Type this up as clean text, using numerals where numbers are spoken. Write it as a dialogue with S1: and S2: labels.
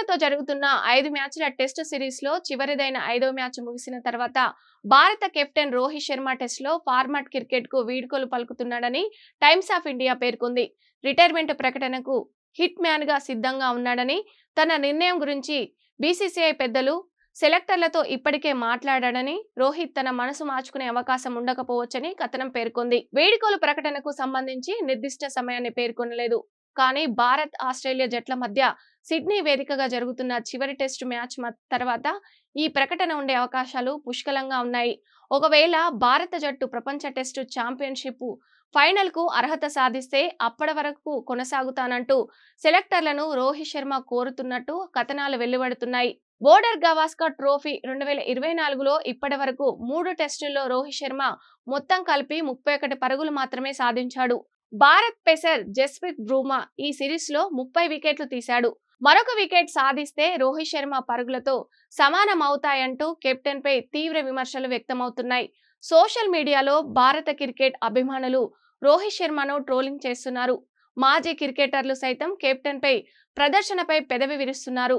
S1: ఇండియాతో జరుగుతున్న 5 మ్యాచ్ల test series లో చివరిదైన 5వ మ్యాచ్ ముగిసిన తర్వాత భారత కెప్టెన్ రోహిత్ శర్మ టెస్ట్ లో ఫార్మాట్ క్రికెట్ కు వీడ్కోలు పలుకుతున్నాడని టైమ్స్ ఆఫ్ ఇండియా పేర్కొంది. రిటైర్మెంట్ ప్రకటనకు హిట్ మ్యాన్ గా సిద్ధంగా ఉన్నాడని, తన నిర్ణయం గురించి బీసీసీఐ పెద్దలు సెలెక్టర్లతో ఇప్పటికే మాట్లాడాడని, రోహిత్ తన మనసు మార్చుకునే అవకాశం ఉండకపోవచ్చని కథనం పేర్కొంది. వీడ్కోలు ప్రకటనకు సంబంధించి నిర్దిష్ట సమయాన్ని పేర్కొనలేదు. కానీ భారత్ ఆస్ట్రేలియా జట్ల మధ్య సిడ్నీ వేదికగా జరుగుతున్న చివరి టెస్టు మ్యాచ్ తర్వాత ఈ ప్రకటన ఉండే అవకాశాలు పుష్కలంగా ఉన్నాయి. ఒకవేళ భారత జట్టు ప్రపంచ టెస్టు ఛాంపియన్షిప్ ఫైనల్ కు అర్హత సాధిస్తే అప్పటి వరకు కొనసాగుతానంటూ సెలెక్టర్లను రోహిత్ శర్మ కోరుతున్నట్టు కథనాలు వెలువడుతున్నాయి. బోర్డర్ గవాస్కర్ ట్రోఫీ 2024లో ఇప్పటి వరకు 3 టెస్టుల్లో రోహిత్ శర్మ మొత్తం కలిపి 31 పరుగులు మాత్రమే సాధించాడు. భారత్ పేసర్ జస్ప్రీత్ బుమ్రా ఈ సిరీస్ లో 30 వికెట్లు తీశాడు. మరొక వికెట్ సాధిస్తే రోహిత్ శర్మ పరుగులతో సమానమవుతాయంటూ కెప్టెన్ పై తీవ్ర విమర్శలు వ్యక్తమవుతున్నాయి. సోషల్ మీడియాలో భారత క్రికెట్ అభిమానులు రోహిత్ శర్మను ట్రోలింగ్ చేస్తున్నారు. మాజీ క్రికెటర్లు సైతం కెప్టెన్ పై ప్రదర్శనపై పెదవి విరుస్తున్నారు.